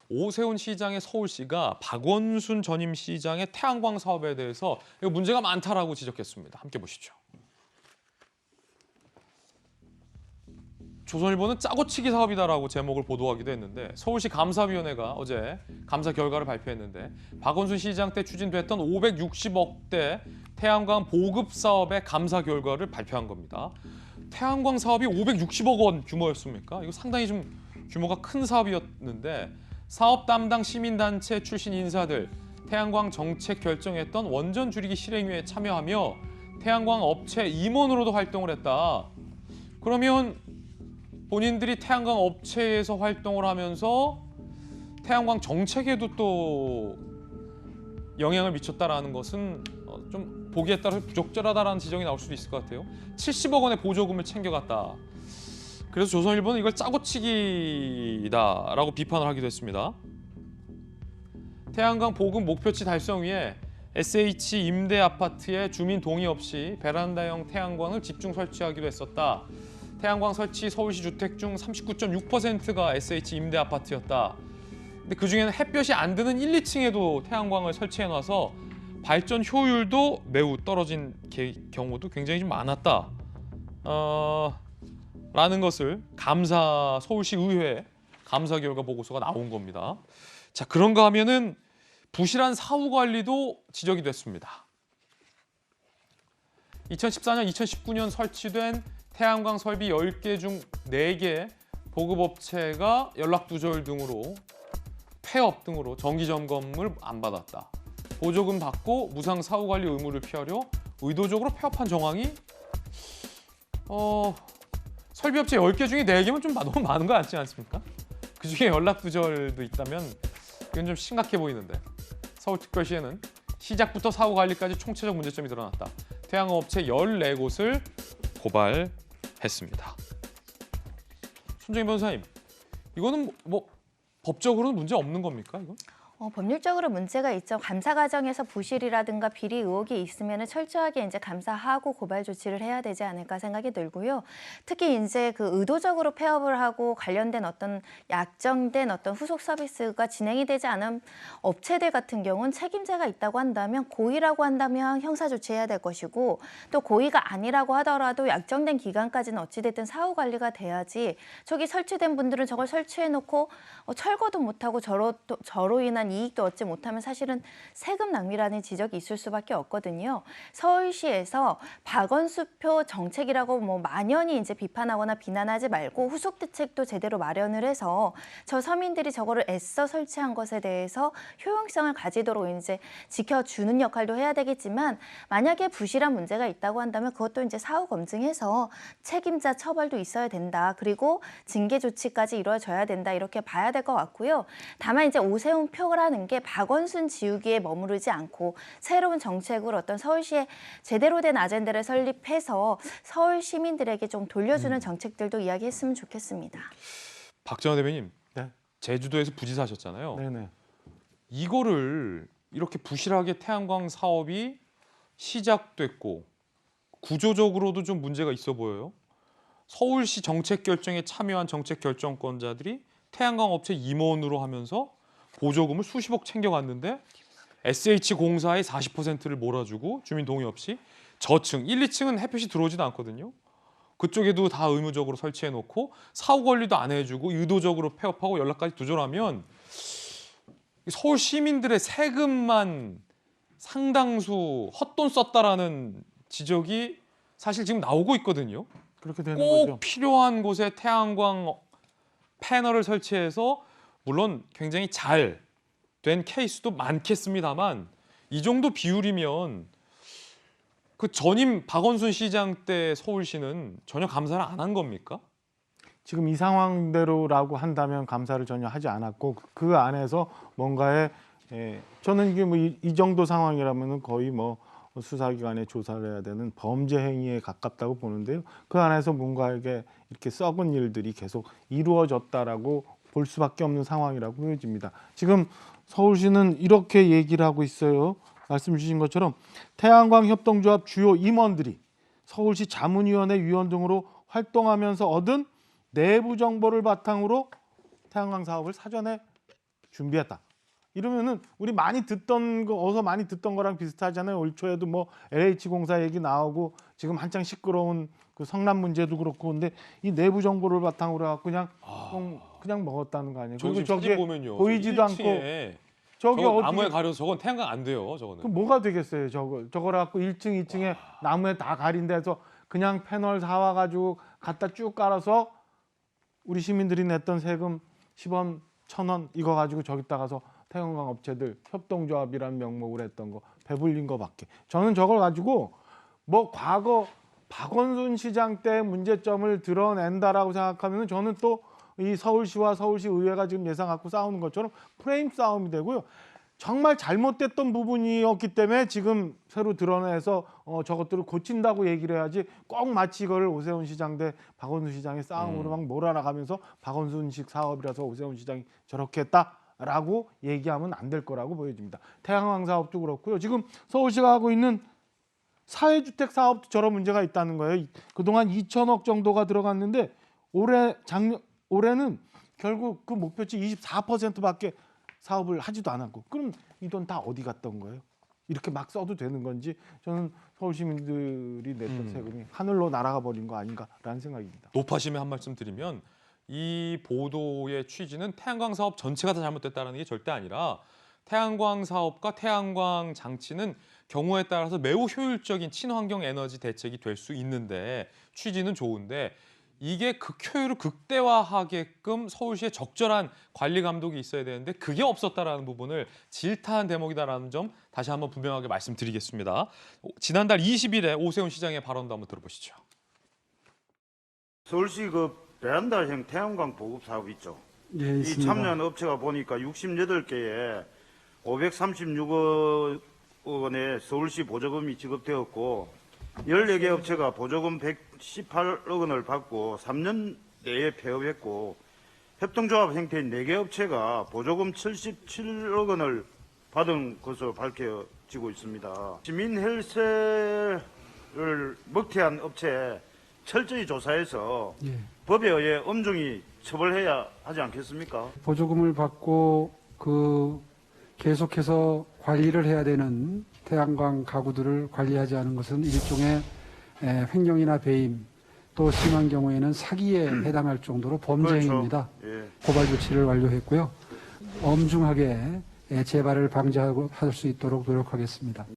오세훈 시장의 서울시가 박원순 전임 시장의 태양광 사업에 대해서 이거 문제가 많다라고 지적했습니다. 함께 보시죠. 조선일보는 짜고치기 사업이다라고 제목을 보도하기도 했는데 서울시 감사위원회가 어제 감사 결과를 발표했는데 박원순 시장 때 추진됐던 560억대 태양광 보급 사업의 감사 결과를 발표한 겁니다. 태양광 사업이 560억 원 규모였습니까? 이거 상당히 좀 규모가 큰 사업이었는데 사업 담당 시민단체 출신 인사들 태양광 정책 결정했던 원전 줄이기 실행위에 참여하며 태양광 업체 임원으로도 활동을 했다. 그러면 본인들이 태양광 업체에서 활동을 하면서 태양광 정책에도 또 영향을 미쳤다라는 것은 좀 보기에 따라 부적절하다라는 지적이 나올 수도 있을 것 같아요. 70억 원의 보조금을 챙겨갔다. 그래서 조선일보는 이걸 짜고치기다라고 비판을 하기도 했습니다. 태양광 보급 목표치 달성 위해 SH 임대 아파트에 주민 동의 없이 베란다형 태양광을 집중 설치하기도 했었다. 태양광 설치 서울시 주택 중 39.6%가 SH 임대 아파트였다. 근데 그중에는 햇볕이 안 드는 1, 2층에도 태양광을 설치해놔서 발전 효율도 매우 떨어진 경우도 굉장히 좀 많았다. 라는 것을 서울시 의회 감사 결과 보고서가 나온 겁니다. 자, 그런가 하면은 부실한 사후 관리도 지적이 됐습니다. 2014년, 2019년 설치된 태양광 설비 10개 중 4개 보급업체가 연락두절 등으로 폐업 등으로 정기점검을 안 받았다. 보조금 받고 무상 사후관리 의무를 피하려 의도적으로 폐업한 정황이 설비업체 10개 중에 4개면 좀 너무 많은 거 같지 않습니까? 그중에 연락두절도 있다면 이건 좀 심각해 보이는데 서울특별시에는 시작부터 사후관리까지 총체적 문제점이 드러났다. 태양업체 14곳을 고발했습니다. 손정희 변호사님, 이거는 뭐 법적으로는 문제 없는 겁니까? 이건? 법률적으로 문제가 있죠. 감사 과정에서 부실이라든가 비리 의혹이 있으면 철저하게 이제 감사하고 고발 조치를 해야 되지 않을까 생각이 들고요. 특히 이제 그 의도적으로 폐업을 하고 관련된 어떤 약정된 어떤 후속 서비스가 진행이 되지 않은 업체들 같은 경우는 책임자가 있다고 한다면 고의라고 한다면 형사 조치해야 될 것이고 또 고의가 아니라고 하더라도 약정된 기간까지는 어찌됐든 사후 관리가 돼야지 저기 설치된 분들은 저걸 설치해놓고 철거도 못하고 저로 인한 이익도 얻지 못하면 사실은 세금 낭비라는 지적이 있을 수밖에 없거든요. 서울시에서 박원수표 정책이라고 뭐 만연히 이제 비판하거나 비난하지 말고 후속 대책도 제대로 마련을 해서 저 서민들이 저거를 애써 설치한 것에 대해서 효용성을 가지도록 이제 지켜주는 역할도 해야 되겠지만 만약에 부실한 문제가 있다고 한다면 그것도 이제 사후 검증해서 책임자 처벌도 있어야 된다. 그리고 징계 조치까지 이루어져야 된다. 이렇게 봐야 될 것 같고요. 다만 이제 오세훈 표라는 게 박원순 지우기에 머무르지 않고 새로운 정책으로 어떤 서울시에 제대로 된 아젠다를 설립해서 서울 시민들에게 좀 돌려주는 정책들도 이야기했으면 좋겠습니다. 박정환 대변인, 네. 제주도에서 부지사셨잖아요. 네네. 이거를 이렇게 부실하게 태양광 사업이 시작됐고 구조적으로도 좀 문제가 있어 보여요. 서울시 정책 결정에 참여한 정책 결정권자들이 태양광 업체 임원으로 하면서 보조금을 수십억 챙겨갔는데 SH공사의 40%를 몰아주고 주민 동의 없이 저층, 1, 2층은 햇볕이 들어오지도 않거든요. 그쪽에도 다 의무적으로 설치해놓고 사후 관리도 안 해주고 의도적으로 폐업하고 연락까지 두절하면 서울 시민들의 세금만 상당수 헛돈 썼다라는 지적이 사실 지금 나오고 있거든요. 그렇게 되는 꼭 거죠. 필요한 곳에 태양광 패널을 설치해서 물론 굉장히 잘 된 케이스도 많겠습니다만 이 정도 비율이면 그 전임 박원순 시장 때 서울시는 전혀 감사를 안 한 겁니까? 지금 이 상황대로라고 한다면 감사를 전혀 하지 않았고 그 안에서 뭔가에 저는 이게 뭐 이 정도 상황이라면은 거의 뭐 수사기관에 조사를 해야 되는 범죄 행위에 가깝다고 보는데요. 그 안에서 뭔가에게 이렇게 썩은 일들이 계속 이루어졌다라고 볼 수밖에 없는 상황이라고 보여집니다. 지금 서울시는 이렇게 얘기를 하고 있어요. 말씀 주신 것처럼 태양광 협동조합 주요 임원들이 서울시 자문위원회 위원 등으로 활동하면서 얻은 내부 정보를 바탕으로 태양광 사업을 사전에 준비했다. 이러면은 우리 많이 듣던 거 어서 많이 듣던 거랑 비슷하잖아요. 올 초에도 뭐 LH 공사 얘기 나오고 지금 한창 시끄러운 그 성남 문제도 그렇고 근데 이 내부 정보를 바탕으로 해갖고 그냥 먹었다는 거 아니에요. 저기 그리고 사진 저게 보면요. 보이지도 않고 1층에 저기 저거 어떻게 나무에 가려서 저건 태양광 안 돼요. 그 저거는. 뭐가 되겠어요? 저걸 갖고 1층, 2층에 나무에 다 가린 데서 그냥 패널 사와 가지고 갖다 쭉 깔아서 우리 시민들이 냈던 세금 10원, 1,000원 이거 가지고 저기다 가서 태양광 업체들 협동조합이라는 명목으로 했던 거 배불린 거밖에. 저는 저걸 가지고 뭐 과거 박원순 시장 때 문제점을 드러낸다라고 생각하면 저는 또 이 서울시와 서울시 의회가 지금 예상 갖고 싸우는 것처럼 프레임 싸움이 되고요. 정말 잘못됐던 부분이었기 때문에 지금 새로 드러내서 저것들을 고친다고 얘기를 해야지 꼭 마치 이거를 오세훈 시장 대 박원순 시장의 싸움으로 막 몰아나가면서 박원순식 사업이라서 오세훈 시장이 저렇게 했다라고 얘기하면 안 될 거라고 보여집니다. 태양광 사업도 그렇고요. 지금 서울시가 하고 있는 사회주택 사업도 저런 문제가 있다는 거예요. 그동안 2천억 정도가 들어갔는데 올해는 결국 그 목표치 24%밖에 사업을 하지도 않았고 그럼 이 돈 다 어디 갔던 거예요? 이렇게 막 써도 되는 건지 저는 서울 시민들이 냈던 세금이 하늘로 날아가 버린 거 아닌가라는 생각입니다. 높아심에 한 말씀 드리면 이 보도의 취지는 태양광 사업 전체가 다 잘못됐다는 게 절대 아니라 태양광 사업과 태양광 장치는 경우에 따라서 매우 효율적인 친환경 에너지 대책이 될 수 있는데 취지는 좋은데 이게 그 효율을 극대화하게끔 서울시에 적절한 관리 감독이 있어야 되는데 그게 없었다라는 부분을 질타한 대목이다라는 점 다시 한번 분명하게 말씀드리겠습니다. 지난달 20일에 오세훈 시장의 발언도 한번 들어보시죠. 서울시 그 베란다형 태양광 보급 사업 있죠. 예, 이 있습니다. 참여한 업체가 보니까 68개에 536억 원의 서울시 보조금이 지급되었고 14개 업체가 보조금 118억 원을 받고 3년 내에 폐업했고 협동조합 형태인 4개 업체가 보조금 77억 원을 받은 것으로 밝혀지고 있습니다. 시민 헬스를 먹튀한 업체 철저히 조사해서 예. 법에 의해 엄중히 처벌해야 하지 않겠습니까? 보조금을 받고 계속해서 관리를 해야 되는 태양광 가구들을 관리하지 않은 것은 일종의 횡령이나 배임 또 심한 경우에는 사기에 해당할 정도로 범죄행위입니다. 그렇죠. 예. 고발 조치를 완료했고요. 엄중하게 재발을 방지하고 할 수 있도록 노력하겠습니다.